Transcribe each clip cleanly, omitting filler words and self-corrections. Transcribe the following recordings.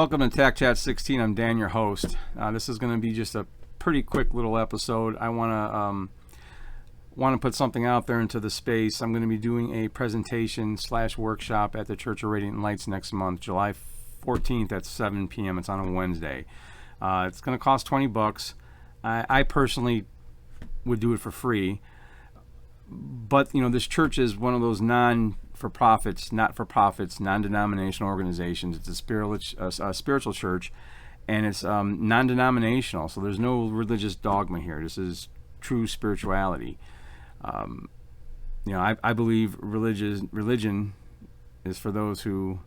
Welcome to Tac Chat 16. I'm Dan, your host. This is going to be just a pretty quick little episode. I want to put something out there into the space. I'm going to be doing a presentation / workshop at the Church of Radiant Lights next month, July 14th at 7 p.m. It's on a Wednesday. It's going to cost $20. I personally would do it for free. But, you know, this church is one of those non-for-profits, not-for-profits, non-denominational organizations. It's a spiritual church, and it's non-denominational, so there's no religious dogma here. This is true spirituality. I believe religion is for those who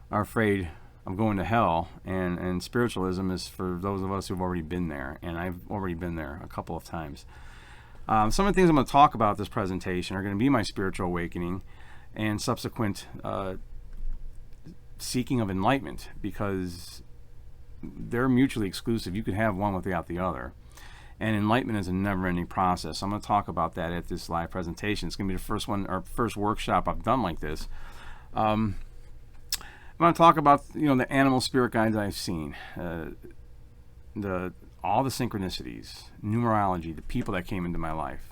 are afraid of going to hell, and spiritualism is for those of us who've already been there, and I've already been there a couple of times. Some of the things I'm going to talk about this presentation are going to be my spiritual awakening and subsequent seeking of enlightenment, because they're mutually exclusive. You could have one without the other. And enlightenment is a never-ending process. I'm going to talk about that at this live presentation. It's going to be the first one, or first workshop I've done like this. I'm going to talk about, the animal spirit guides I've seen, all the synchronicities, numerology, the people that came into my life.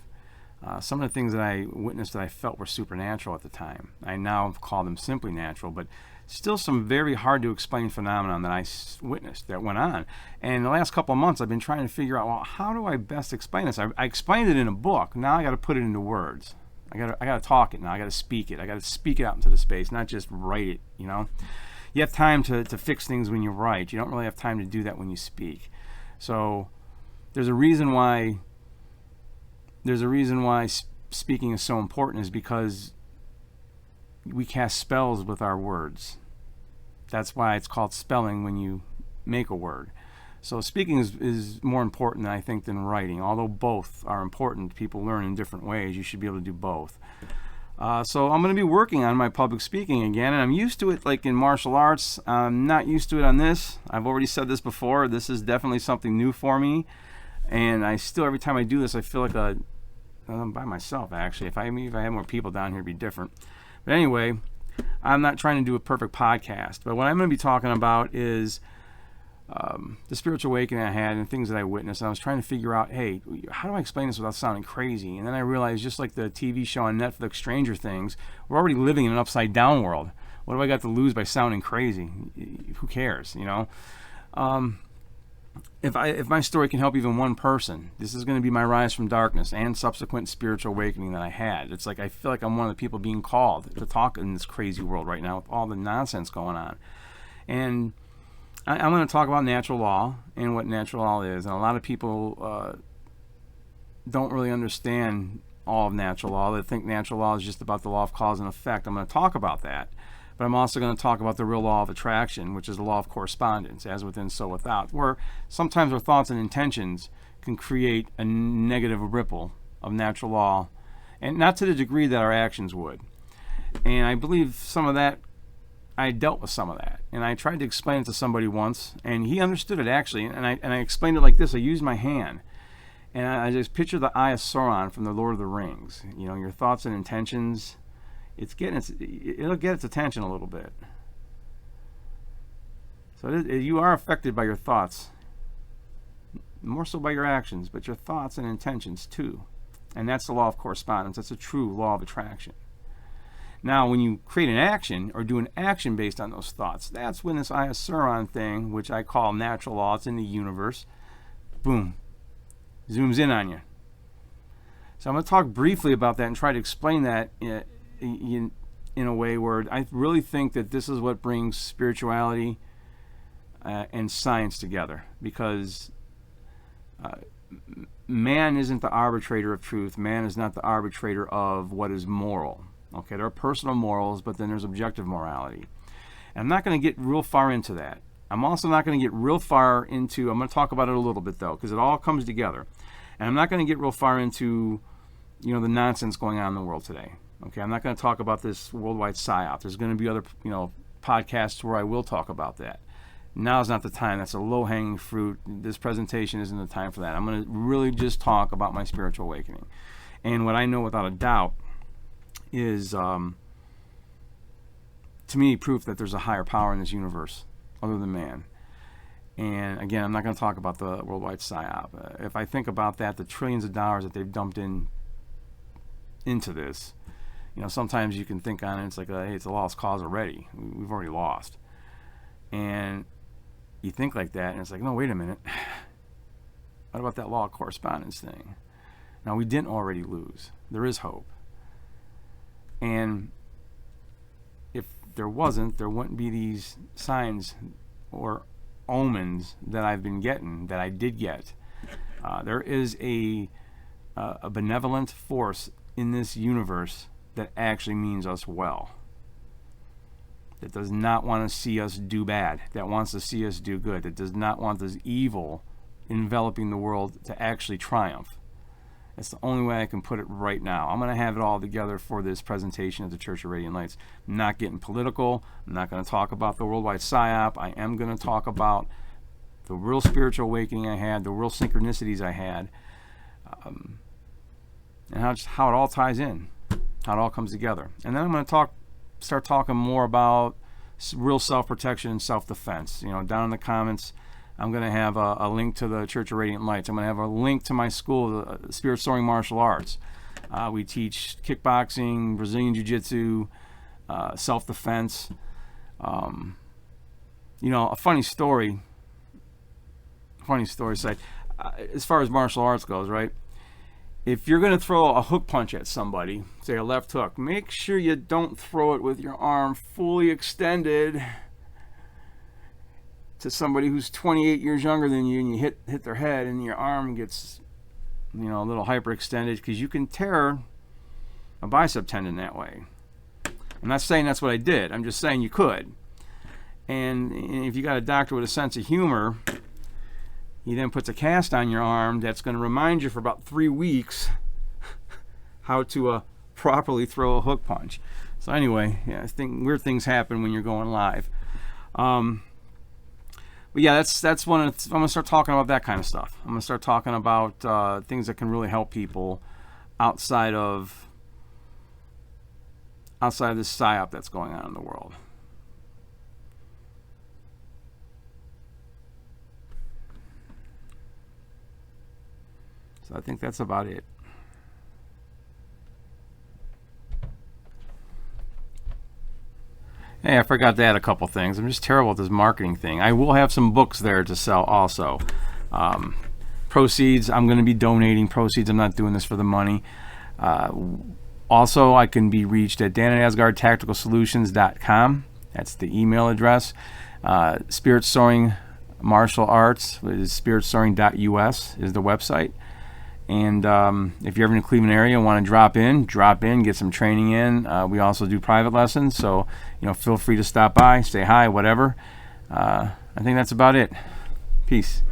Some of the things that I witnessed that I felt were supernatural at the time. I now call them simply natural, but still some very hard to explain phenomenon that I witnessed that went on. And in the last couple of months, I've been trying to figure out, well, how do I best explain this? I explained it in a book. Now I got to put it into words. I got to talk it now. I got to speak it. I got to speak it out into the space, not just write it. You have time to fix things when you write. You don't really have time to do that when you speak. So there's a reason why speaking is so important, is because we cast spells with our words. That's why it's called spelling when you make a word. So speaking is more important, I think, than writing. Although both are important, people learn in different ways. You should be able to do both. So I'm going to be working on my public speaking again, and I'm used to it like in martial arts. I'm not used to it on this. I've already said this before. This is definitely something new for me, and I still, every time I do this, I feel like I'm by myself, actually. If I had more people down here, it'd be different. But anyway, I'm not trying to do a perfect podcast, but what I'm going to be talking about is the spiritual awakening I had and things that I witnessed. And I was trying to figure out, hey, how do I explain this without sounding crazy? And then I realized, just like the TV show on Netflix, Stranger Things, we're already living in an upside down world. What do I got to lose by sounding crazy? Who cares, If my story can help even one person, this is going to be my rise from darkness and subsequent spiritual awakening that I had. It's like I feel like I'm one of the people being called to talk in this crazy world right now with all the nonsense going on. And I'm going to talk about natural law and what natural law is. And a lot of people don't really understand all of natural law. They think natural law is just about the law of cause and effect. I'm going to talk about that. But I'm also going to talk about the real law of attraction, which is the law of correspondence, as within, so without, where sometimes our thoughts and intentions can create a negative ripple of natural law, and not to the degree that our actions would. And I believe some of that, I dealt with some of that, and I tried to explain it to somebody once, and he understood it actually, and I explained it like this. I used my hand, and I just picture the Eye of Sauron from the Lord of the Rings. Your thoughts and intentions, it'll get its attention a little bit. So you are affected by your thoughts, more so by your actions, but your thoughts and intentions too. And that's the law of correspondence. That's a true law of attraction. Now, when you create an action or do an action based on those thoughts, that's when this Eye of Sauron thing, which I call natural law, it's in the universe, boom, zooms in on you. So I'm going to talk briefly about that and try to explain that in a way where I really think that this is what brings spirituality and science together, because man isn't the arbitrator of truth. Man is not the arbitrator of what is moral. Okay, there are personal morals, but then there's objective morality. And I'm not going to get real far into that. I'm also not going to get real far into, I'm going to talk about it a little bit though, because it all comes together. And I'm not going to get real far into, the nonsense going on in the world today. Okay, I'm not going to talk about this worldwide psyop. There's going to be other, podcasts where I will talk about that. Now's not the time. That's a low-hanging fruit. This presentation isn't the time for that. I'm going to really just talk about my spiritual awakening. And what I know without a doubt is, to me, proof that there's a higher power in this universe. other than man. And again, I'm not going to talk about the worldwide psyop. If I think about that, the trillions of dollars that they've dumped into this, sometimes you can think on it, it's like, hey, it's a lost cause already. We've already lost. And you think like that, and it's like, no, wait a minute. What about that law of correspondence thing? Now, we didn't already lose. There is hope. And if there wasn't, there wouldn't be these signs or omens that I've been getting, that I did get. There is a benevolent force in this universe that actually means us well, that does not want to see us do bad, that wants to see us do good, that does not want this evil enveloping the world to actually triumph. That's the only way I can put it right now. I'm going to have it all together for this presentation at the Church of Radiant Lights. I'm not getting political. I'm not going to talk about the worldwide psyop. I am going to talk about the real spiritual awakening I had, the real synchronicities I had, and how it all ties in, how it all comes together. And then I'm going to start talking more about real self-protection and self-defense. Down in the comments, I'm going to have a link to the Church of Radiant Lights. I'm going to have a link to my school, the Spirit Soaring Martial Arts. We teach kickboxing, Brazilian Jiu-Jitsu, self-defense. A funny story side. As far as martial arts goes, right? If you're going to throw a hook punch at somebody, say a left hook, make sure you don't throw it with your arm fully extended to somebody who's 28 years younger than you, and you hit their head and your arm gets a little hyperextended, because you can tear a bicep tendon that way. I'm not saying that's what I did. I'm just saying you could. And if you got a doctor with a sense of humor, he then puts a cast on your arm that's going to remind you for about 3 weeks how to properly throw a hook punch. So anyway, I think weird things happen when you're going live. But yeah, that's one of I'm going to start talking about that kind of stuff. I'm going to start talking about things that can really help people outside of this psyop that's going on in the world. So I think that's about it. Hey, I forgot to add a couple things. I'm just terrible at this marketing thing. I will have some books there to sell also. Proceeds, I'm going to be donating proceeds. I'm not doing this for the money. Also, I can be reached at dan@asgardtacticalsolutions.com. That's the email address. Spirit Soaring Martial Arts is spiritsoaring.us is the website. And if you're ever in the Cleveland area and want to drop in, get some training in. We also do private lessons, so feel free to stop by, say hi, whatever. I think that's about it. Peace.